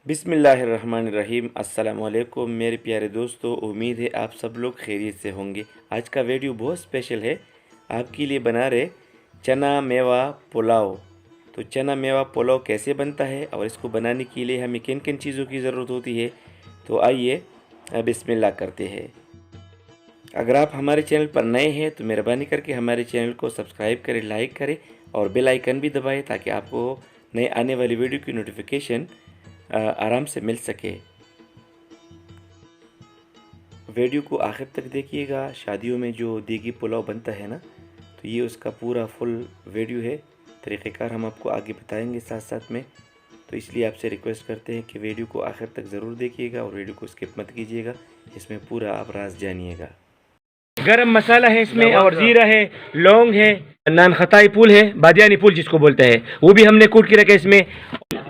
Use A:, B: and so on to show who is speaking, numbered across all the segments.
A: बिस्मिल्लाहिर्रहमानिर्रहीम। अस्सलाम वालेकुम मेरे प्यारे दोस्तों, उम्मीद है आप सब लोग खैरियत से होंगे। आज का वीडियो बहुत स्पेशल है, आपके लिए बना रहे चना मेवा पुलाव। तो चना मेवा पुलाव कैसे बनता है और इसको बनाने के लिए हमें किन किन चीज़ों की ज़रूरत होती है, तो आइए बिस्मिल्लाह करते हैं। अगर आप हमारे चैनल पर नए हैं तो मेहरबानी करके हमारे चैनल को सब्सक्राइब करें, लाइक करें और बेल आइकन भी दबाएं ताकि आपको नए आने वाली वीडियो की नोटिफिकेशन आराम से मिल सके। वीडियो को आखिर तक देखिएगा। शादियों में जो देगी पुलाव बनता है ना, तो ये उसका पूरा फुल वीडियो है। तरीक़ेकार हम आपको आगे बताएंगे साथ साथ में, तो इसलिए आपसे रिक्वेस्ट करते हैं कि वीडियो को आखिर तक ज़रूर देखिएगा और वीडियो को स्किप मत कीजिएगा, इसमें पूरा आप राज जानिएगा। गरम मसाला है इसमें और ज़ीरा है, लौंग है, नान खताई फूल है, बादियानी फूल जिसको बोलते हैं, वो भी हमने कूट के रखा है। इसमें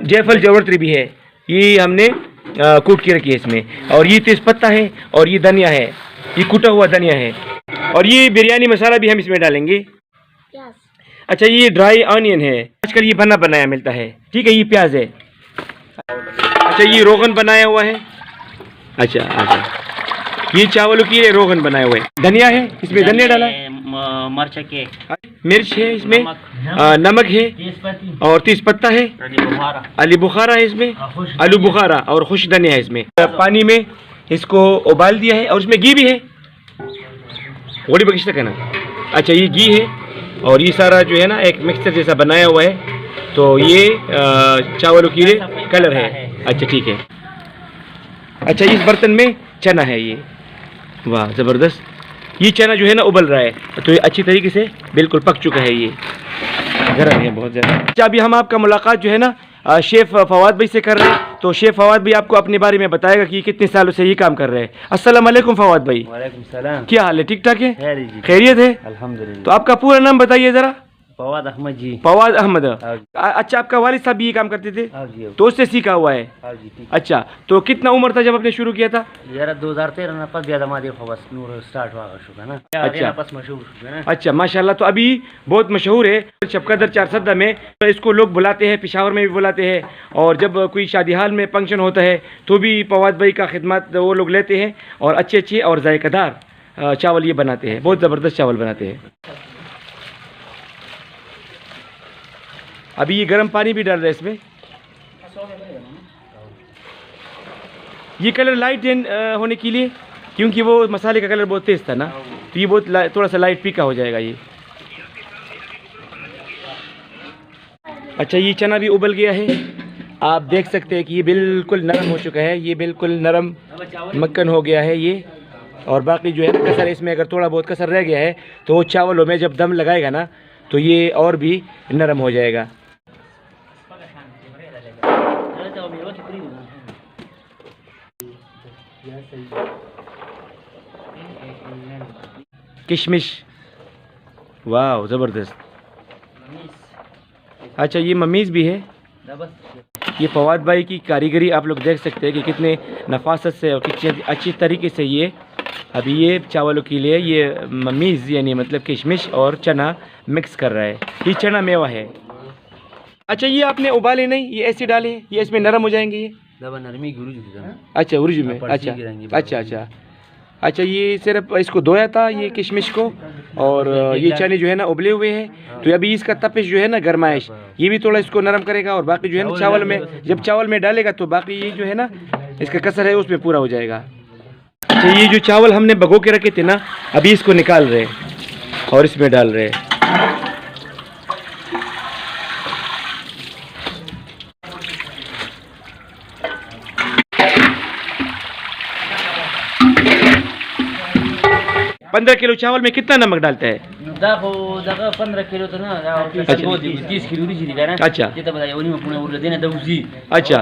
A: जायफल जवरत्री भी है, ये हमने कूट के रखी है इसमें। और ये तेज पत्ता है और ये धनिया है, ये कूटा हुआ धनिया है। और ये बिरयानी मसाला भी हम इसमें डालेंगे। अच्छा, ये ड्राई ऑनियन है, आजकल ये बना बनाया मिलता है। ठीक है, ये प्याज है। अच्छा, ये रोगन बनाया हुआ है। अच्छा, ये चावलों की रोगन बनाया हुआ है। धनिया है, इसमें धनिया डाला है, मिर्च है इसमें, नमक है और तेज पत्ता है, अली बुखारा है इसमें, आलू बुखारा और खुश धनिया है इसमें। पानी में इसको उबाल दिया है और इसमें घी भी है, थोड़ी बगिश्ता का ना। अच्छा, ये घी है और ये सारा जो है ना एक मिक्सचर जैसा बनाया हुआ है। तो ये चावलों की कलर है। अच्छा, ठीक है। अच्छा, इस बर्तन में चना है, ये वाह ज़बरदस्त। ये चना जो है ना उबल रहा है, तो ये अच्छी तरीके से बिल्कुल पक चुका है, ये गर्म है बहुत ज़्यादा। अच्छा, अभी हम आपका मुलाकात जो है ना शेफ़ फवाद भाई से कर रहे हैं। तो शेफ़ फवाद भाई आपको अपने बारे में बताएगा कि कितने सालों से ये काम कर रहे हैं। अस्सलाम वालेकुम फवाद भाई।
B: वालेकुम सलाम।
A: क्या हाल है, ठीक ठाक है? खैरियत है
B: अल्हम्दुलिल्लाह।
A: तो आपका पूरा नाम बताइए ज़रा।
B: फवाद अहमद जी।
A: फवाद अहमद। अच्छा, आपका वालिद साहब भी ये काम करते थे? तो उससे सीखा हुआ है? अच्छा, तो कितना उम्र था जब आपने शुरू किया था?
B: 2013
A: अच्छा, माशाल्लाह। तो अभी बहुत मशहूर है शबकदर चारसदा में। तो इसको लोग बुलाते हैं, पिशावर में भी बुलाते हैं, और जब कोई शादी हाल में फंक्शन होता है तो भी फवाद भाई का खिदमत वो लोग लेते हैं और अच्छे अच्छे और जायकादार चावल ये बनाते हैं। बहुत ज़बरदस्त चावल बनाते हैं। अभी ये गर्म पानी भी डाल रहे हैं इसमें। ये कलर लाइट होने के लिए, क्योंकि वो मसाले का कलर बहुत तेज़ था ना, तो ये बहुत थोड़ा सा लाइट फीका हो जाएगा ये। अच्छा, ये चना भी उबल गया है, आप देख सकते हैं कि ये बिल्कुल नरम हो चुका है। ये बिल्कुल नरम मक्खन हो गया है ये। और बाकी जो है ना कसर, इसमें अगर थोड़ा बहुत कसर रह गया है तो वो चावलों में जब दम लगाएगा ना तो ये और भी नरम हो जाएगा। किशमिश, वाह ज़बरदस्त। अच्छा, ये ममीज़ भी है। ये फवाद भाई की कारीगरी आप लोग देख सकते हैं कि कितने नफासत से और कितने अच्छी तरीके से ये अभी ये चावलों के लिए ये ममीज़ यानी मतलब किशमिश और चना मिक्स कर रहा है। ये चना मेवा है। अच्छा, ये आपने उबाले नहीं, ये ऐसे डाले, ये इसमें नरम हो जाएंगे ये। अच्छा, उर्ज में। अच्छा, अच्छा, ये सिर्फ इसको धोया था ये किशमिश को, और ये चने जो है ना उबले हुए हैं। तो अभी इसका तपिश जो है ना गरमाइश, ये भी थोड़ा इसको नरम करेगा। और बाकी जो है ना चावल में, जब चावल में डालेगा तो बाकी ये जो है ना इसका कसर है उसमें पूरा हो जाएगा। अच्छा, ये जो चावल हमने भगो के रखे थे ना, अभी इसको निकाल रहे हैं और इसमें डाल रहे हैं। 15 किलो चावल में कितना नमक डालता है?
B: 15 किलो तो ना 30 किलो
A: अच्छा,
B: अच्छा।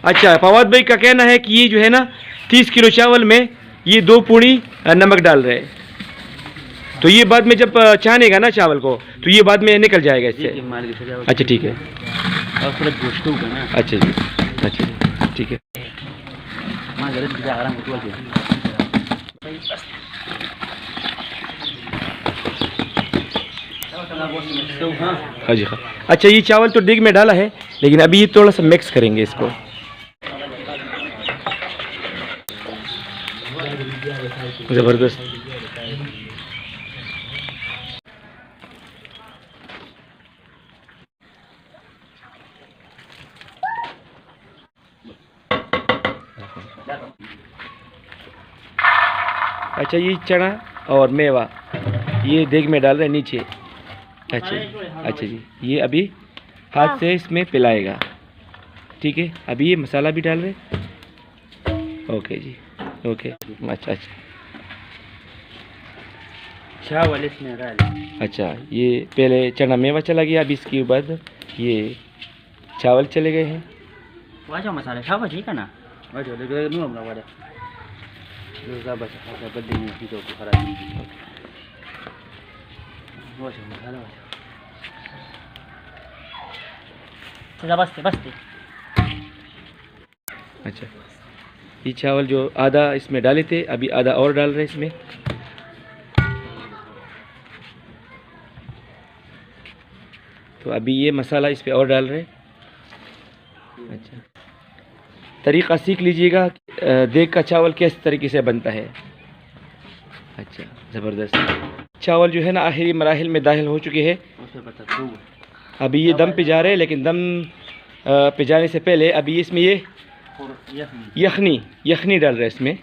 A: अच्छा, फवाद भाई का कहना है कि ये जो है ना 30 किलो चावल में ये 2 पूड़ी नमक डाल रहे हैं। तो ये बाद में जब छानेगा ना चावल को तो ये बाद में निकल जाएगा इससे। अच्छा, ठीक है। अच्छा जी, अच्छा जी, ठीक है। हाँ जी हाँ। अच्छा ये चावल तो देग में डाला है, लेकिन अभी ये थोड़ा सा मिक्स करेंगे इसको। ज़बरदस्त। अच्छा ये चना और मेवा ये देग में डाल रहे हैं नीचे। अच्छा जी, ये अभी हाथ से इसमें पिलाएगा। ठीक है, अभी ये मसाला भी डाल रहे। ओके जी, ओके। अच्छा अच्छा
B: चावल इसमें डाल।
A: अच्छा, ये पहले चना मेवा चला गया, अभी इसके बाद ये चावल चले गए हैं।
B: वाचा मसाला चावल ठीक है ना? वाचा ले नो हमला वाला जो जा बचा ऐसा बदले में भी तो खराब नहीं। वाचा मसाला वाचा बस्ते बस्ते।
A: अच्छा, ये चावल जो आधा इसमें डाले थे, अभी आधा और डाल रहे हैं इसमें। तो अभी ये मसाला इस पे और डाल रहे हैं। अच्छा, तरीक़ा सीख लीजिएगा देग का चावल किस तरीके से बनता है। अच्छा, ज़बरदस्त। चावल जो है ना आखिरी मराहिल में दाखिल हो चुके हैं। अभी ये दम पे जा रहे हैं, लेकिन दम पे जाने से पहले अभी इसमें ये यखनी डाल रहे हैं इसमें।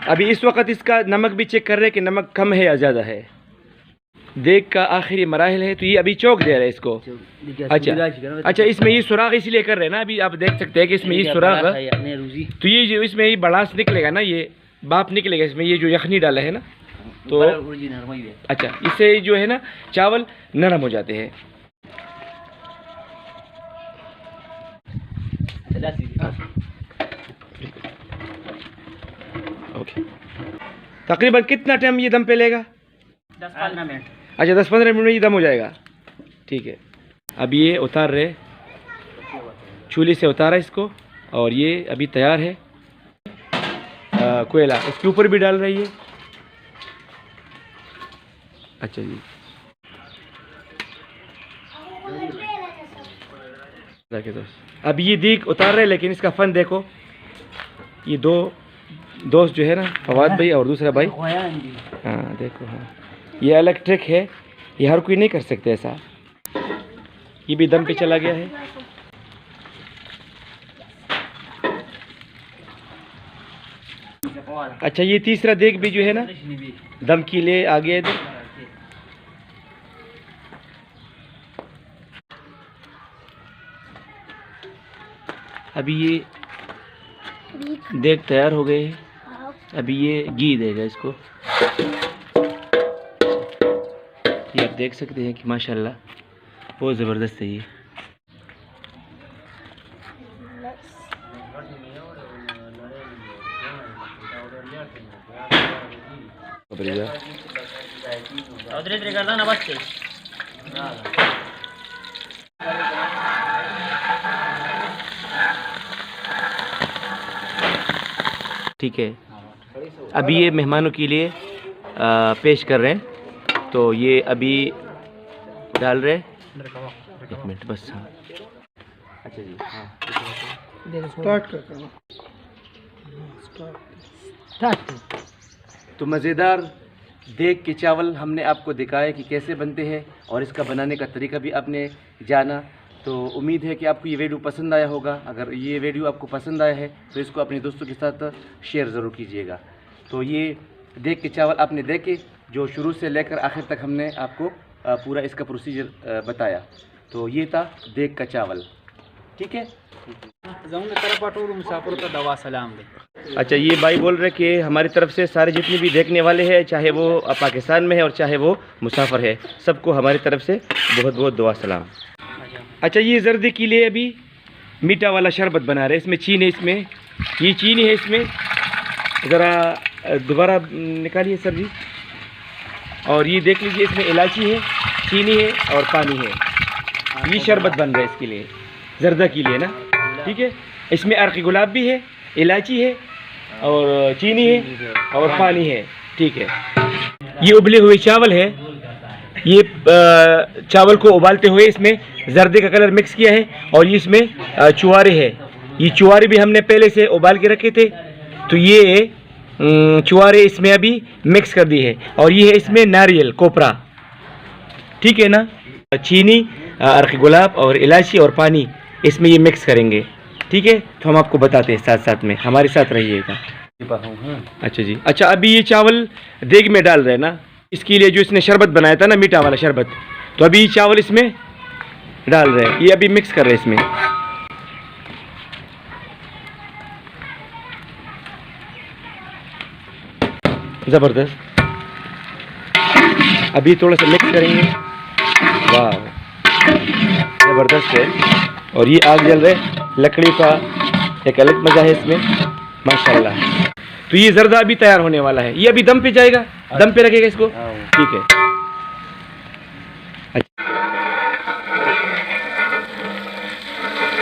A: अभी इस वक्त इसका नमक भी चेक कर रहे हैं कि नमक कम है या ज़्यादा है। देग का आखिरी मराहिल है, तो ये अभी चौक दे रहे हैं इसको। अच्छा, इसमें ये सुराख इसलिए कर रहे हैं ना, अभी आप देख सकते हैं कि इसमें ये सुराख, तो ये जो इसमें ये बड़ास निकलेगा ना, ये बाप निकलेगा इसमें, ये जो यखनी डाला है ना, तो अच्छा इससे जो है ना चावल नरम हो जाते हैं। ओके, तकरीबन कितना टाइम ये दम पे लेगा?
B: 10-15 मिनट।
A: अच्छा, 10-15 मिनट में ये दम हो जाएगा। ठीक है, अब ये उतार रहे, चूल्हे से उतारा इसको, और ये अभी तैयार है। कोयला इसके ऊपर भी डाल रही है। अच्छा जी, अब ये देख उतार रहे, लेकिन इसका फन देखो, ये दो दोस्त जो है ना, फवाद भाई और दूसरा भाई, हाँ देखो, हाँ ये अलग ट्रिक है, ये हर कोई नहीं कर सकते ऐसा। ये भी दम पे चला गया है। अच्छा, ये तीसरा देग भी जो है ना दम के लिए आ गया इधर। अभी ये देग तैयार हो गए हैं। अभी ये घी देगा इसको। ये आप देख सकते हैं कि माशाल्लाह बहुत ज़बरदस्त है ये। ठीक है, अभी ये मेहमानों के लिए पेश कर रहे हैं, तो ये अभी डाल रहे। एक मिनट बस। हाँ अच्छा जी, हाँ स्टार्ट। तो मज़ेदार देग के चावल हमने आपको दिखाया कि कैसे बनते हैं, और इसका बनाने का तरीका भी आपने जाना। तो उम्मीद है कि आपको ये वीडियो पसंद आया होगा। अगर ये वीडियो आपको पसंद आया है तो इसको अपने दोस्तों के साथ शेयर ज़रूर कीजिएगा। तो ये देग के चावल आपने देखे, जो शुरू से लेकर आखिर तक हमने आपको पूरा इसका प्रोसीजर बताया। तो ये था देग का चावल। ठीक है, अच्छा ये भाई बोल रहे कि हमारी तरफ से सारे जितने भी देखने वाले हैं, चाहे वो पाकिस्तान में है और चाहे वो मुसाफिर है, सबको हमारी तरफ से बहुत बहुत दुआ सलाम। अच्छा, ये जर्दे के लिए अभी मीठा वाला शरबत बना रहे हैं। इसमें चीनी है, इसमें ये चीनी है, इसमें ज़रा दोबारा निकालिए सर जी। और ये देख लीजिए, इसमें इलायची है, चीनी है और पानी है। ये शरबत बन रहा है इसके लिए, जर्दा के लिए ना। ठीक है, इसमें अर्क गुलाब भी है, इलायची है और चीनी है और पानी है। ठीक है, ये उबले हुए चावल है। ये चावल को उबालते हुए इसमें जर्दे का कलर मिक्स किया है और ये इसमें चुवारे है। ये चुवारे भी हमने पहले से उबाल के रखे थे, तो ये चुवारे इसमें अभी मिक्स कर दिए है। और ये है इसमें नारियल कोपरा, ठीक है ना। चीनी, अर्क गुलाब और इलायची और पानी इसमें ये मिक्स करेंगे। ठीक है, तो हम आपको बताते हैं, साथ साथ में हमारे साथ रहिएगा। अच्छा जी, अच्छा अभी ये चावल देग में डाल रहे हैं ना, इसके लिए जो इसने शरबत बनाया था ना, मीठा वाला शरबत, तो अभी ये चावल इसमें डाल रहे हैं। ये अभी मिक्स कर रहे हैं इसमें। ज़बरदस्त, अभी थोड़ा सा मिक्स करेंगे। वाह, ज़बरदस्त है। और ये आग जल रहे, लकड़ी का एक अलग मज़ा है इसमें, माशाल्लाह। तो ये जर्दा अभी तैयार होने वाला है। ये अभी दम पे जाएगा, दम पे रखेगा इसको। ठीक है, अच्छा।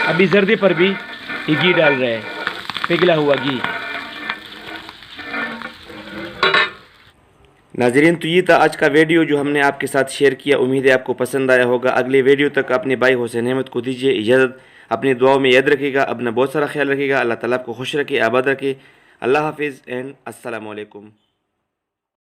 A: अभी जर्दे पर भी ये घी डाल रहे हैं, पिघला हुआ घी। नाज़रीन, तो ये था आज का वीडियो जो हमने आपके साथ शेयर किया। उम्मीद है आपको पसंद आया होगा। अगले वीडियो तक अपने भाई हुसैन अहमद को दीजिए इजाज़त। अपनी दुआओं में याद रखिएगा, अपना बहुत सारा ख्याल रखिएगा। अल्लाह ताला आपको खुश रखे, आबाद रखे। अल्लाह हाफिज़ एंड अस्सलामु अलैकुम।